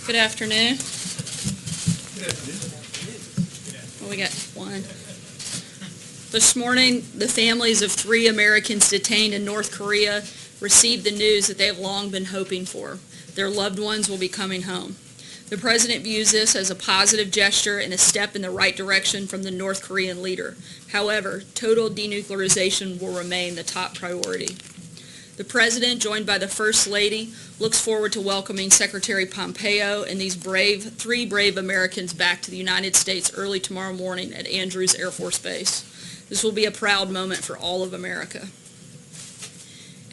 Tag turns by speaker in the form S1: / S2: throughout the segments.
S1: Good afternoon. Well, we got one. This morning, the families of 3 Americans detained in North Korea received the news that they have long been hoping for. Their loved ones will be coming home. The President views this as a positive gesture and a step in the right direction from the North Korean leader. However, total denuclearization will remain the top priority. The President, joined by the First Lady, looks forward to welcoming Secretary Pompeo and these 3 brave Americans back to the United States early tomorrow morning at Andrews Air Force Base. This will be a proud moment for all of America.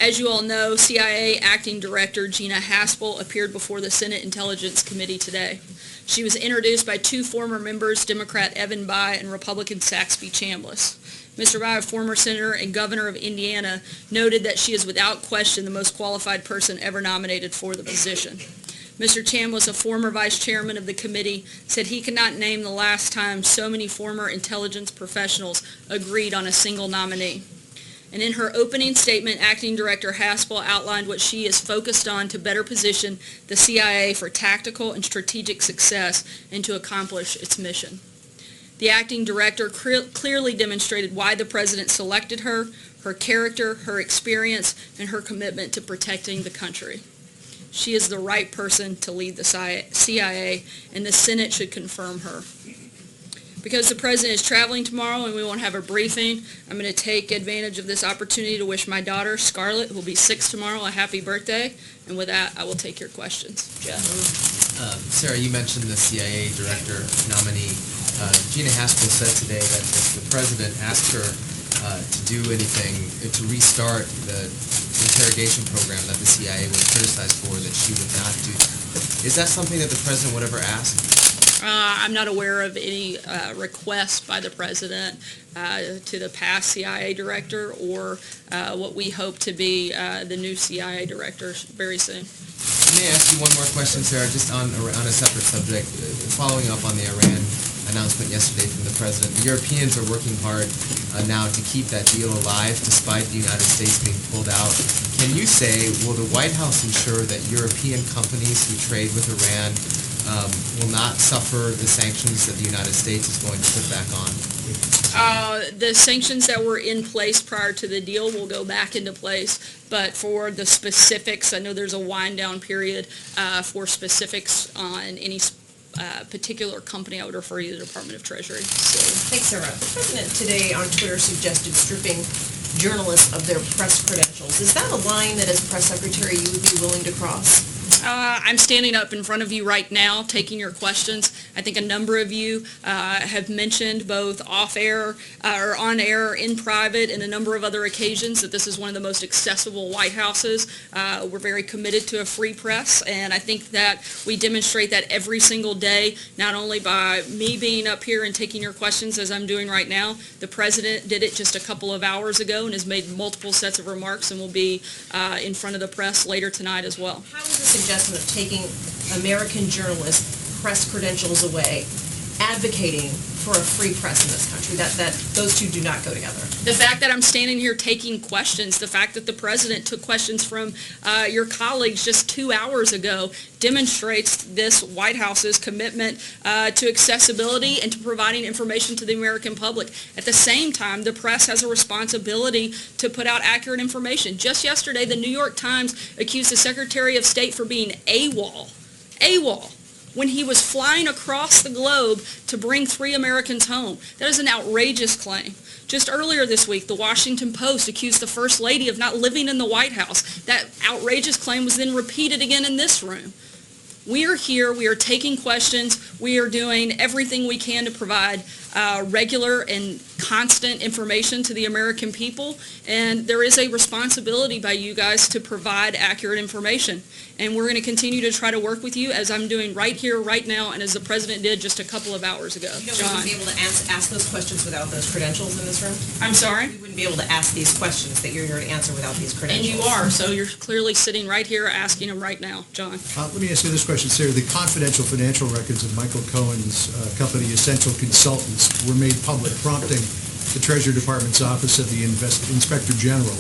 S1: As you all know, CIA Acting Director Gina Haspel appeared before the Senate Intelligence Committee today. She was introduced by 2 former members, Democrat Evan Bayh and Republican Saxby Chambliss. Mr. Bayh, a former senator and governor of Indiana, noted that she is without question the most qualified person ever nominated for the position. Mr. Chambliss, a former vice chairman of the committee, said he cannot name the last time so many former intelligence professionals agreed on a single nominee. And in her opening statement, Acting Director Haspel outlined what she is focused on to better position the CIA for tactical and strategic success and to accomplish its mission. The acting director clearly demonstrated why the President selected her, her character, her experience, and her commitment to protecting the country. She is the right person to lead the CIA, and the Senate should confirm her. Because the President is traveling tomorrow and we won't have a briefing, I'm going to take advantage of this opportunity to wish my daughter, Scarlett, who will be 6 tomorrow, a happy birthday. And with that, I will take your questions. Jeff?
S2: Sarah, you mentioned the CIA director nominee. Gina Haspel said today that if the President asked her to do anything, to restart the interrogation program that the CIA was criticized for, that she would not do. Is that something that the President would ever ask?
S1: I'm not aware of any request by the President to the past CIA director or what we hope to be the new CIA director very soon.
S2: May I ask you one more question, Sarah, just on a separate subject, following up on the Iran announcement yesterday from the President. The Europeans are working hard now to keep that deal alive despite the United States being pulled out. Can you say, will the White House ensure that European companies who trade with Iran will not suffer the sanctions that the United States is going to put back on?
S1: The sanctions that were in place prior to the deal will go back into place, but for the specifics, I know there's a wind-down period for specifics on any particular company. I would refer you to the Department of Treasury. So.
S3: Thanks, Sarah. The President today on Twitter suggested stripping journalists of their press credentials. Is that a line that as press secretary you would be willing to cross?
S1: I'm standing up in front of you right now taking your questions. I think a number of you have mentioned both off-air or on-air, in private, and a number of other occasions that this is one of the most accessible White Houses. We're very committed to a free press, and I think that we demonstrate that every single day, not only by me being up here and taking your questions as I'm doing right now. The President did it just a couple of hours ago and has made multiple sets of remarks and will be in front of the press later tonight as well.
S3: How is the suggestion of taking American journalists' press credentials away advocating for a free press in this country? That those two do not go together.
S1: The fact that I'm standing here taking questions, the fact that the President took questions from your colleagues just 2 hours ago demonstrates this White House's commitment to accessibility and to providing information to the American public. At the same time, the press has a responsibility to put out accurate information. Just yesterday, the New York Times accused the Secretary of State for being AWOL, when he was flying across the globe to bring 3 Americans home. That is an outrageous claim. Just earlier this week, the Washington Post accused the First Lady of not living in the White House. That outrageous claim was then repeated again in this room. We are here, we are taking questions, we are doing everything we can to provide regular and constant information to the American people, and there is a responsibility by you guys to provide accurate information. And we're going to continue to try to work with you as I'm doing right here, right now, and as the President did just a couple of hours ago.
S3: You know, we wouldn't be able to ask those questions without those credentials in this room?
S1: I'm sorry?
S3: We wouldn't be able to ask these questions that you're here to answer without these credentials.
S1: And you are, so you're clearly sitting right here asking them right now. John?
S4: Let me ask you this question, Sarah. The confidential financial records of Michael Cohen's company, Essential Consultants, were made public, prompting the Treasury Department's Office of the Inspector General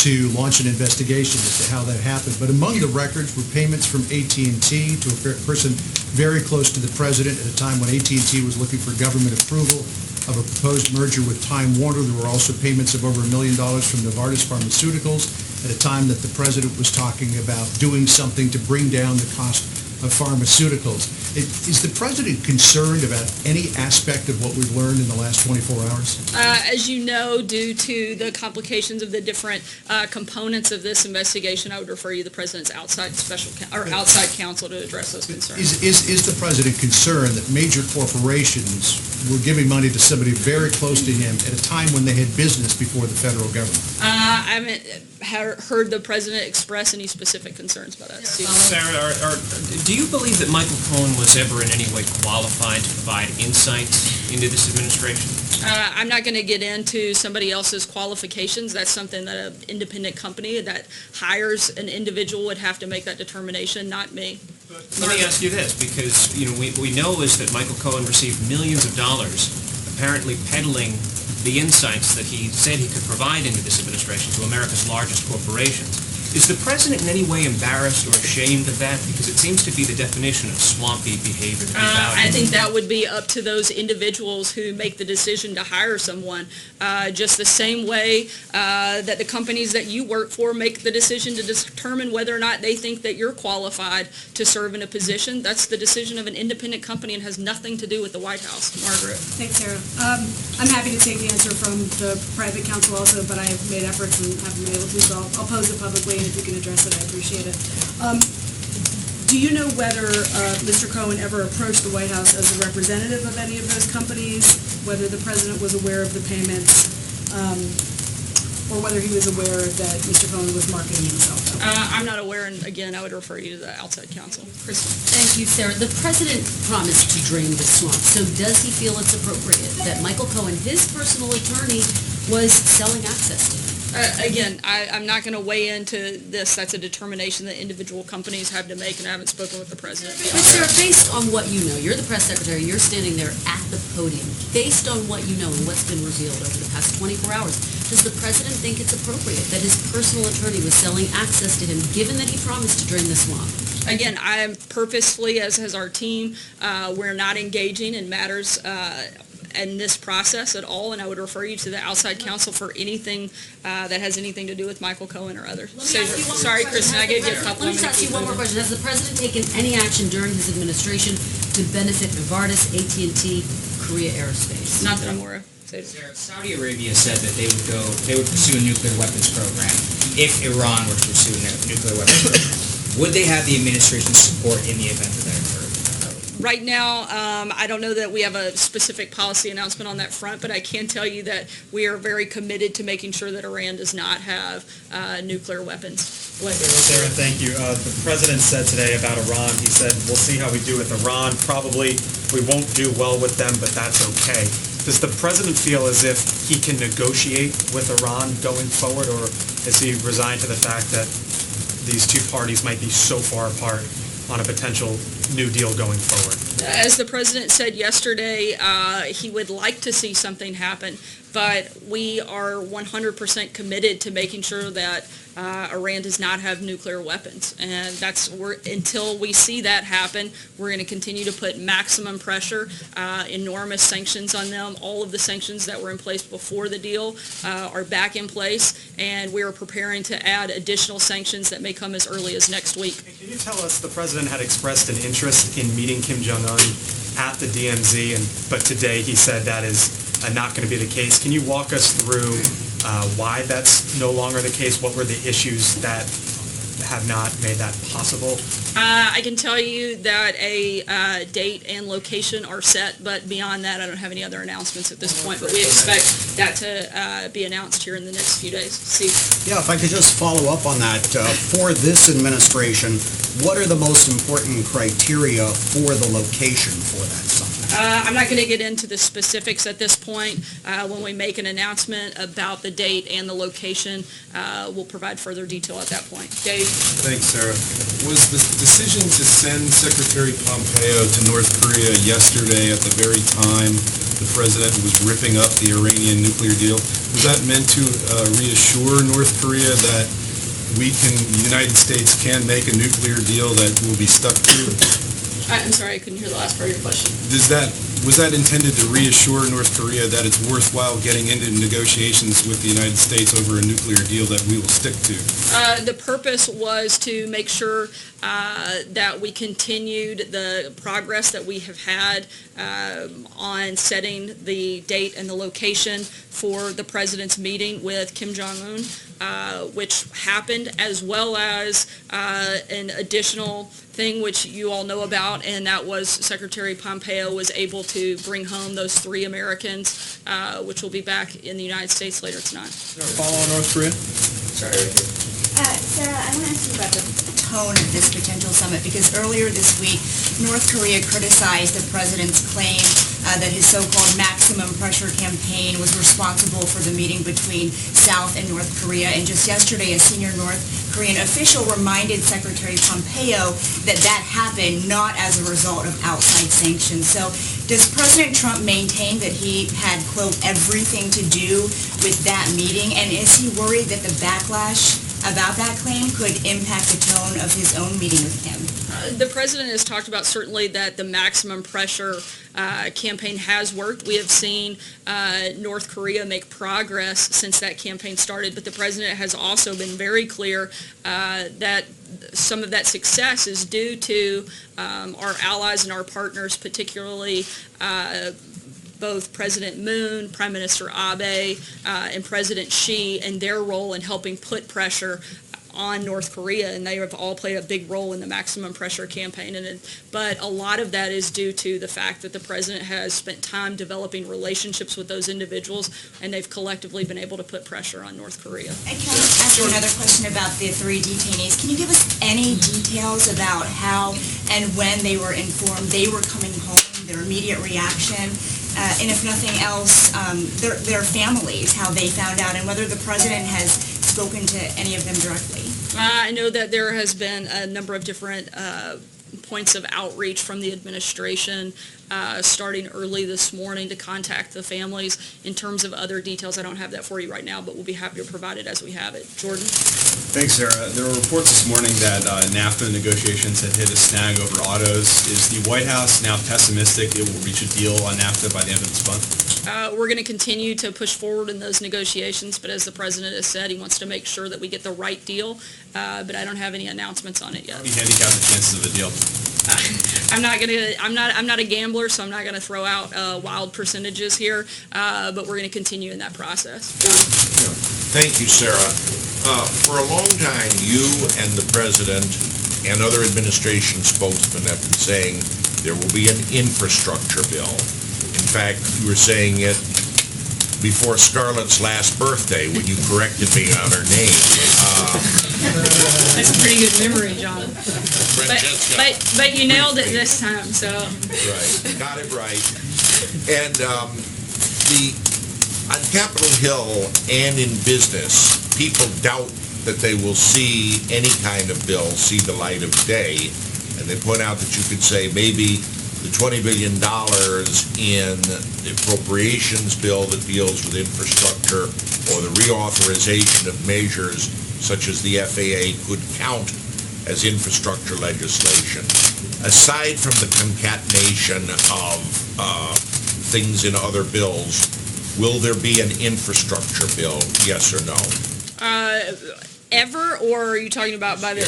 S4: to launch an investigation as to how that happened. But among the records were payments from AT&T to a person very close to the president at a time when AT&T was looking for government approval of a proposed merger with Time Warner. There were also payments of over $1 million from Novartis Pharmaceuticals at a time that the president was talking about doing something to bring down the cost of pharmaceuticals. Is the president concerned about any aspect of what we've learned in the last 24 hours?
S1: As you know, due to the complications of the different components of this investigation, I would refer you to the president's outside counsel to address those concerns.
S4: Is the president concerned that major corporations were giving money to somebody very close to him at a time when they had business before the federal government?
S1: I haven't heard the president express any specific concerns about that.
S5: Sarah, do you believe that Michael Cohen was ever in any way qualified to provide insights into this administration?
S1: I'm not going to get into somebody else's qualifications. That's something that an independent company that hires an individual would have to make that determination, not me.
S5: Let me ask you this, because we know is that Michael Cohen received millions of dollars apparently peddling the insights that he said he could provide into this administration to America's largest corporations. Is the president in any way embarrassed or ashamed of that? Because it seems to be the definition of swampy behavior.
S1: I think that would be up to those individuals who make the decision to hire someone. Just the same way that the companies that you work for make the decision to determine whether or not they think that you're qualified to serve in a position. That's the decision of an independent company and has nothing to do with the White House. Margaret.
S6: Thanks, Sarah. I'm happy to take the answer from the private counsel also, but I have made efforts and haven't been able to, so I'll pose it publicly, and if you can address it, I appreciate it. Do you know whether Mr. Cohen ever approached the White House as a representative of any of those companies, whether the president was aware of the payments, or whether he was aware that Mr. Cohen was marketing himself?
S1: I'm not aware, and again, I would refer you to the outside counsel. Kristen.
S7: Thank you, Sarah. The president promised to drain the swamp, so does he feel it's appropriate that Michael Cohen, his personal attorney, was selling access to him?
S1: Again, I'm not going to weigh into this. That's a determination that individual companies have to make, and I haven't spoken with the president.
S7: But Sarah, based on what you know, you're the press secretary, you're standing there at the podium. Based on what you know and what's been revealed over the past 24 hours, does the president think it's appropriate that his personal attorney was selling access to him, given that he promised to drain the swamp?
S1: Again, I am purposefully, as has our team, we're not engaging in matters in this process at all, and I would refer you to the outside counsel for anything that has anything to do with Michael Cohen or others. Sorry, Kristen, I gave you a couple of minutes.
S7: Let me ask you one more question. Has the president taken any action during his administration to benefit Novartis, AT&T, Korea Aerospace?
S1: Not that I'm aware of.
S8: Saudi Arabia said that they would pursue a nuclear weapons program if Iran were to pursue a nuclear weapons program. Would they have the administration's support in the event that that occurred?
S1: Right now, I don't know that we have a specific policy announcement on that front, but I can tell you that we are very committed to making sure that Iran does not have nuclear weapons.
S9: Sarah, thank you. The president said today about Iran, he said, we'll see how we do with Iran. Probably we won't do well with them, but that's okay. Does the president feel as if he can negotiate with Iran going forward, or is he resigned to the fact that these two parties might be so far apart on a potential new deal going forward?
S1: As the president said yesterday, he would like to see something happen, but we are 100% committed to making sure that Iran does not have nuclear weapons. And until we see that happen, we're going to continue to put maximum pressure, enormous sanctions on them. All of the sanctions that were in place before the deal are back in place, and we are preparing to add additional sanctions that may come as early as next week.
S9: Can you tell us, the president had expressed an interest in meeting Kim Jong-un at the DMZ, but today he said that is not going to be the case. Can you walk us through why that's no longer the case? What were the issues that have not made that possible?
S1: I can tell you that a date and location are set, but beyond that, I don't have any other announcements at this point, but we expect that to be announced here in the next few days. Steve?
S10: Yeah, if I could just follow up on that. For this administration, what are the most important criteria for the location for that summit?
S1: I'm not going to get into the specifics at this point. When we make an announcement about the date and the location, we'll provide further detail at that point. Dave?
S11: Thanks, Sarah. Was the decision to send Secretary Pompeo to North Korea yesterday at the very time the president was ripping up the Iranian nuclear deal, was that meant to reassure North Korea that the United States can make a nuclear deal that we'll be stuck to?
S1: I'm sorry, I couldn't hear the last part of your question.
S11: Was that intended to reassure North Korea that it's worthwhile getting into negotiations with the United States over a nuclear deal that we will stick to?
S1: The purpose was to make sure that we continued the progress that we have had on setting the date and the location for the president's meeting with Kim Jong-un, which happened, as well as an additional thing which you all know about, and that was Secretary Pompeo was able to bring home those 3 Americans, which will be back in the United States later tonight.
S11: Follow on North Korea?
S8: Sorry.
S12: Sarah, I want to ask you about the tone of this potential summit, because earlier this week, North Korea criticized the president's claim that his so-called maximum pressure campaign was responsible for the meeting between South and North Korea. And just yesterday, a senior North Korean official reminded Secretary Pompeo that that happened not as a result of outside sanctions. So does President Trump maintain that he had, quote, everything to do with that meeting? And is he worried that the backlash about that claim could impact the tone of his own meeting with Kim?
S1: The president has talked about certainly that the maximum pressure campaign has worked. We have seen North Korea make progress since that campaign started, but the president has also been very clear that some of that success is due to our allies and our partners, particularly both President Moon, Prime Minister Abe, and President Xi, and their role in helping put pressure on North Korea, and they have all played a big role in the maximum pressure campaign. But a lot of that is due to the fact that the president has spent time developing relationships with those individuals, and they've collectively been able to put pressure on North Korea.
S12: And can I ask you another question about the 3 detainees? Can you give us any details about how and when they were informed they were coming home, their immediate reaction? And if nothing else, their families, how they found out, and whether the president has spoken to any of them directly?
S1: I know that there has been a number of different points of outreach from the administration starting early this morning to contact the families. In terms of other details, I don't have that for you right now, but we'll be happy to provide it as we have it. Jordan?
S11: Thanks, Sarah. There were reports this morning that NAFTA negotiations had hit a snag over autos. Is the White House now pessimistic it will reach a deal on NAFTA by the end of this month?
S1: We're going to continue to push forward in those negotiations, but as the president has said, he wants to make sure that we get the right deal, but I don't have any announcements on it yet.
S11: How do you handicap the chances of a deal?
S1: I'm not a gambler, so I'm not going to throw out wild percentages here, but we're going to continue in that process.
S13: Thank you, Sarah. For a long time, you and the president and other administration spokesmen have been saying there will be an infrastructure bill. In fact, you were saying it before Scarlett's last birthday when you corrected me on her name.
S1: That's a pretty good memory, John. But you nailed it this time, so.
S13: Right, got it right. And on Capitol Hill and in business, people doubt that they will see any kind of bill see the light of day. And they point out that you could say maybe the $20 billion in the appropriations bill that deals with infrastructure or the reauthorization of measures such as the FAA could count as infrastructure legislation. Aside from the concatenation of things in other bills, will there be an infrastructure bill, yes or no?
S1: Ever, or are you talking about by the...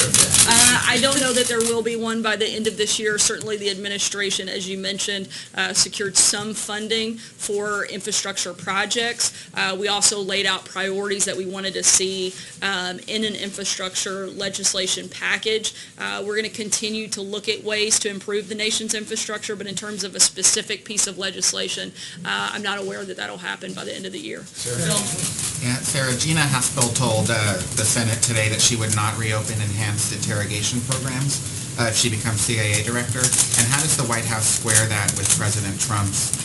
S1: I don't know that there will be one by the end of this year. Certainly the administration, as you mentioned, secured some funding for infrastructure projects. We also laid out priorities that we wanted to see in an infrastructure legislation package. We're going to continue to look at ways to improve the nation's infrastructure, but in terms of a specific piece of legislation, I'm not aware that that'll happen by the end of the year.
S11: Sarah?
S14: Yeah, Sarah, Gina Haspel told the Senate today that she would not reopen enhanced interrogation programs if she becomes CIA director. And how does the White House square that with President Trump's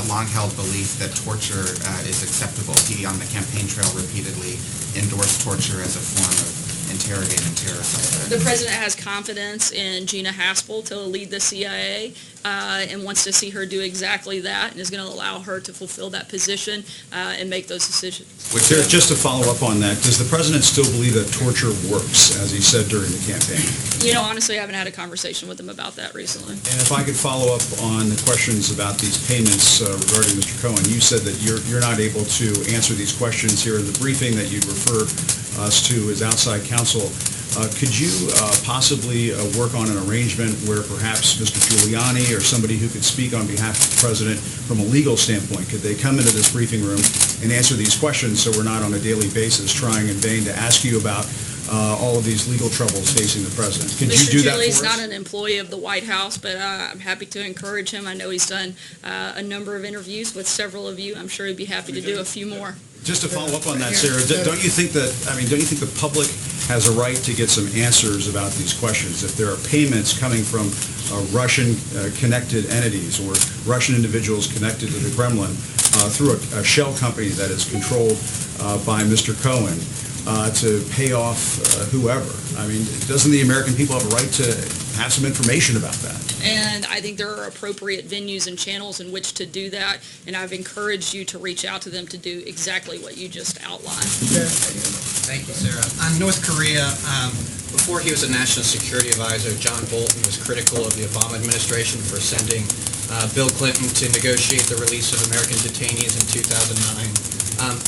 S14: long-held belief that torture is acceptable? He, on the campaign trail, repeatedly endorsed torture as a form of interrogating terrorists.
S1: The president has confidence in Gina Haspel to lead the CIA and wants to see her do exactly that, and is going to allow her to fulfill that position and make those decisions.
S10: Sarah, just to follow up on that, does the president still believe that torture works, as he said during the campaign?
S1: You know, honestly, I haven't had a conversation with him about that recently.
S10: And if I could follow up on the questions about these payments regarding Mr. Cohen, you said that you're not able to answer these questions here in the briefing, that you'd refer us to as outside counsel. Could you possibly work on an arrangement where perhaps Mr. Giuliani or somebody who could speak on behalf of the president from a legal standpoint, could they come into this briefing room and answer these questions so we're not on a daily basis trying in vain to ask you about all of these legal troubles facing the president? Could you do that for us?
S1: Mr. Giuliani's not an employee of the White House, but I'm happy to encourage him. I know he's done a number of interviews with several of you. I'm sure he'd be happy to do a few more.
S10: Just to follow up on that, Sarah, don't you think the public has a right to get some answers about these questions? If there are payments coming from Russian-connected entities or Russian individuals connected to the Kremlin through a shell company that is controlled by Mr. Cohen to pay off whoever, I mean, doesn't the American people have a right to have some information about that?
S1: And I think there are appropriate venues and channels in which to do that, and I've encouraged you to reach out to them to do exactly what you just outlined.
S15: Thank you, Sarah. On North Korea, before he was a national security advisor, John Bolton was critical of the Obama administration for sending Bill Clinton to negotiate the release of American detainees in 2009.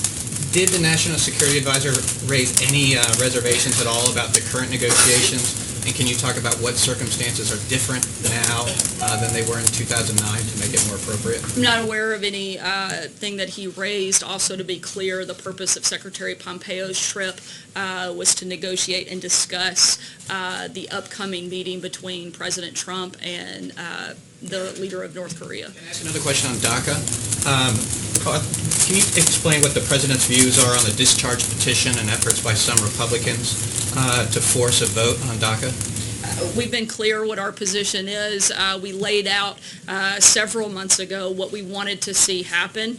S15: Did the national security advisor raise any reservations at all about the current negotiations? And can you talk about what circumstances are different now than they were in 2009 to make it more appropriate?
S1: I'm not aware of any thing that he raised. Also, to be clear, the purpose of Secretary Pompeo's trip was to negotiate and discuss the upcoming meeting between President Trump and the leader of North Korea.
S15: Can I ask another question on DACA? Can you explain what the president's views are on the discharge petition and efforts by some Republicans to force a vote on DACA?
S1: We've been clear what our position is. We laid out several months ago what we wanted to see happen.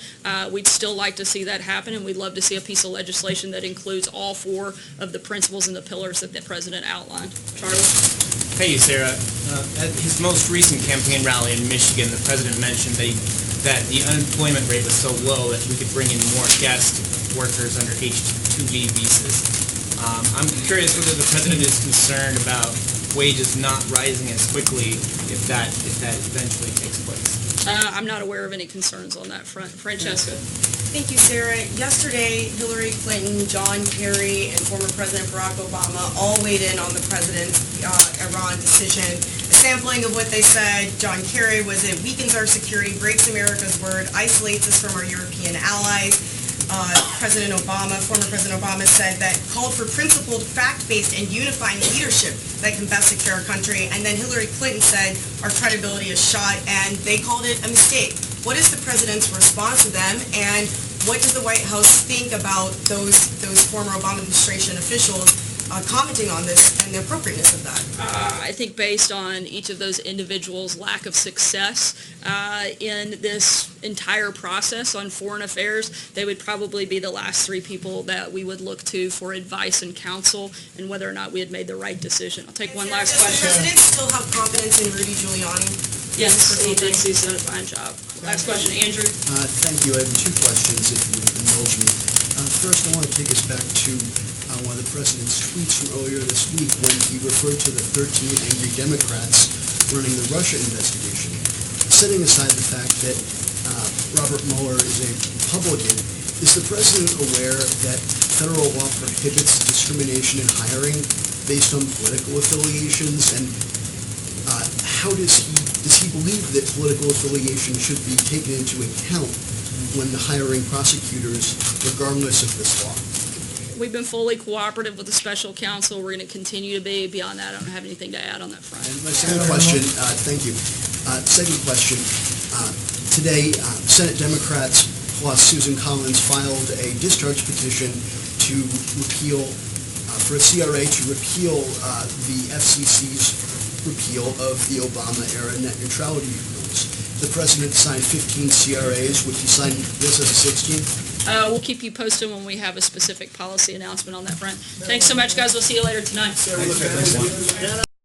S1: We'd still like to see that happen, and we'd love to see a piece of legislation that includes all four of the principles and the pillars that the president outlined. Charlie?
S16: Hey, Sarah. At his most recent campaign rally in Michigan, the president mentioned that the unemployment rate was so low that we could bring in more guest workers under H-2B visas. I'm curious whether the president is concerned about wages not rising as quickly if that eventually takes place.
S1: I'm not aware of any concerns on that front. Francesca?
S17: Thank you, Sarah. Yesterday, Hillary Clinton, John Kerry, and former President Barack Obama all weighed in on the president's Iran decision. A sampling of what they said: John Kerry was, it weakens our security, breaks America's word, isolates us from our European allies. Former President Obama said that called for principled, fact-based, and unifying leadership that can best secure our country. And then Hillary Clinton said our credibility is shot, and they called it a mistake. What is the president's response to them, and what does the White House think about those former Obama administration officials commenting on this and the appropriateness of that?
S1: I think based on each of those individuals' lack of success in this entire process on foreign affairs, they would probably be the last three people that we would look to for advice and counsel and whether or not we had made the right decision. I'll take one last question.
S17: Does the president still have confidence in Rudy Giuliani?
S1: Yes, he thinks he's done a fine job. Last question, Andrew.
S18: Thank you. I have two questions, if you would indulge me. First, I want to take us back to one of the president's tweets from earlier this week when he referred to the 13 angry Democrats running the Russia investigation. Setting aside the fact that Robert Mueller is a Republican, is the president aware that federal law prohibits discrimination in hiring based on political affiliations? And how does he believe that political affiliation should be taken into account when hiring prosecutors, regardless of this law?
S1: We've been fully cooperative with the special counsel. We're going to continue to be. Beyond that, I don't have anything to add on that front.
S18: And my second question, thank you. Second question, today Senate Democrats plus Susan Collins filed a discharge petition to repeal, for a CRA to repeal the FCC's repeal of the Obama-era net neutrality rules. The president signed 15 CRAs. Would you sign this as a 16th?
S1: We'll keep you posted when we have a specific policy announcement on that front. Thanks so much, guys. We'll see you later tonight.